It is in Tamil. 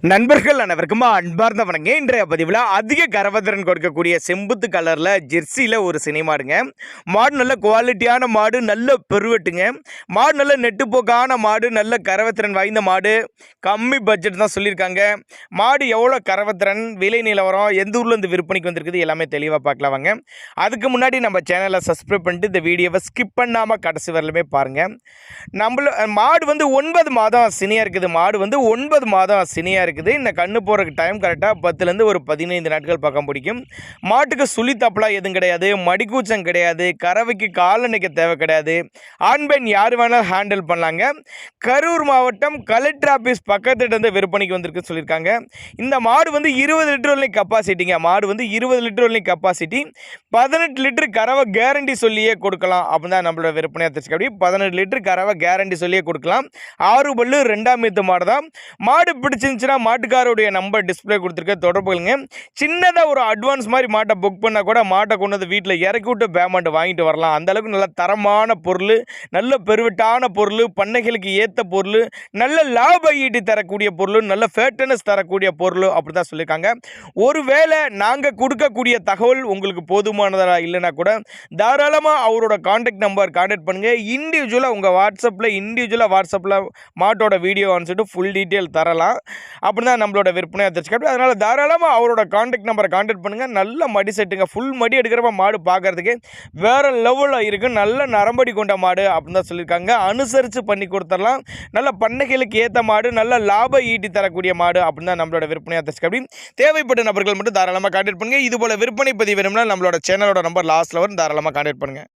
நண்பர்கள் அனைவருக்கும் அன்பார்ந்த வணங்க. இன்றைய பதிவில் அதிக கரவத்திறன் கொடுக்கக்கூடிய செம்புத்து கலரில் ஜெர்சியில் ஒரு சினை மாடுங்க. மாடு நல்ல குவாலிட்டியான மாடு, நல்ல பெருவெட்டுங்க. மாடு நல்ல நெட்டுப்போக்கான மாடு, நல்ல கரவத்திறன் வாய்ந்த மாடு. கம்மி பட்ஜெட் தான் சொல்லியிருக்காங்க. மாடு எவ்வளோ கரவத்திறன், விலை நிலவரம், எந்த ஊரில் இந்த விற்பனைக்கு வந்திருக்குது எல்லாமே தெளிவாக பார்க்கலாம் வாங்க. அதுக்கு முன்னாடி நம்ம சேனலை சப்ஸ்கிரைப் பண்ணிட்டு இந்த வீடியோவை ஸ்கிப் பண்ணாமல் கடைசி வரலுமே பாருங்கள். மாடு வந்து 9 மாதம் சினியாக இருக்குது. மாடு வந்து 9 மாதம் சினியாக இருக்குது. இந்த கண்ணு போகிறதுக்கு டைம் கரெக்டாக 10லேருந்து ஒரு 15 நாட்கள் பக்கம் பிடிக்கும். மாட்டுக்கு சுழி தப்பலாம் எதுவும் கிடையாது, மடிக்கூச்சம் கிடையாது, கறவைக்கு காலணிக்க தேவை கிடையாது. ஆண் பெண் யார் வேணாலும் ஹேண்டில் பண்ணலாங்க. கரூர் மாவட்டம் கலெக்டர் ஆஃபீஸ் பக்கத்துலேருந்து விற்பனைக்கு வந்திருக்கு சொல்லியிருக்காங்க. இந்த மாடு வந்து 20 லிட்டர் வரலையும் கப்பாசிட்டிங்க. மாடு வந்து 20 லிட்டர் வரலையும் கப்பாசிட்டி, 18 லிட்டர் கறவை கேரண்டி சொல்லியே கொடுக்கலாம் அப்படின்னு தான் நம்மளோட விற்பனையாக தெரிஞ்சுக்க. அப்படி 18 லிட்டர் கறவை கேரண்டி சொல்லியே கொடுக்கலாம். 6 பல்லு 2ஆம் மீத்து மாடு தான். மாடு பிடிச்சிருந்துச்சுன்னா மாட்டுக்காரோடைய நம்பர் டிஸ்பிளே கொடுத்துருக்க, தொடர்புங்க. சின்னதாக ஒரு அட்வான்ஸ் மாதிரி மாட்டை புக் பண்ணால் கூட மாட்டை கொண்டு வந்து வீட்டில் இறக்கி விட்டு பேமெண்ட் வாங்கிட்டு வரலாம். அந்தளவுக்கு நல்ல தரமான பொருள், நல்ல பெருவிட்டான பொருள், பண்ணைகளுக்கு ஏற்ற பொருள், நல்ல லாப ஈட்டி தரக்கூடிய பொருள், நல்ல ஃபேட்டனஸ் தரக்கூடிய பொருள் அப்படி தான் சொல்லியிருக்காங்க. ஒருவேளை நாங்கள் கொடுக்கக்கூடிய தகவல் உங்களுக்கு போதுமானதாக இல்லைன்னா கூட தாராளமாக அவரோட கான்டாக்ட் நம்பர் கான்டாக்ட் பண்ணுங்கள். இண்டிவிஜுவலாக உங்கள் வாட்ஸ்அப்பில் மாட்டோட வீடியோ அனுப்பிச்சிட்டு ஃபுல் டீட்டெயில் தரலாம். அப்படி தான் நம்மளோட விற்பனையாக தெரிஞ்சுக்க. அதனால் தாராளமாக அவரோட கான்டாக்ட் நம்பரை கான்டாக்ட் பண்ணுங்கள். நல்ல மடி செட்டுங்க. ஃபுல் மடி எடுக்கிறப்ப மாடு பார்க்குறதுக்கு வேறு லெவலில் இருக்குது. நல்ல நரம்படி கொண்ட மாடு அப்படின்னு தான் சொல்லியிருக்காங்க. அனுசரித்து பண்ணி கொடுத்துடலாம். நல்ல பண்ணைகளுக்கு ஏற்ற மாடு, நல்ல லாப ஈட்டி தரக்கூடிய மாடு அப்படின்னு தான் நம்மளோட விற்பனையாக தெரிஞ்சுக்க. அப்படி தேவைப்பட்ட நபர்கள் மட்டும் தாராளமாக கான்டாக்ட் பண்ணுங்கள். இதுபோல் விற்பனை பதிவு வேணும்னா நம்மளோட சேனலோட நம்பர் லாஸ்ட்டில் வரும், தாராளமாக கான்டாக்ட் பண்ணுங்கள்.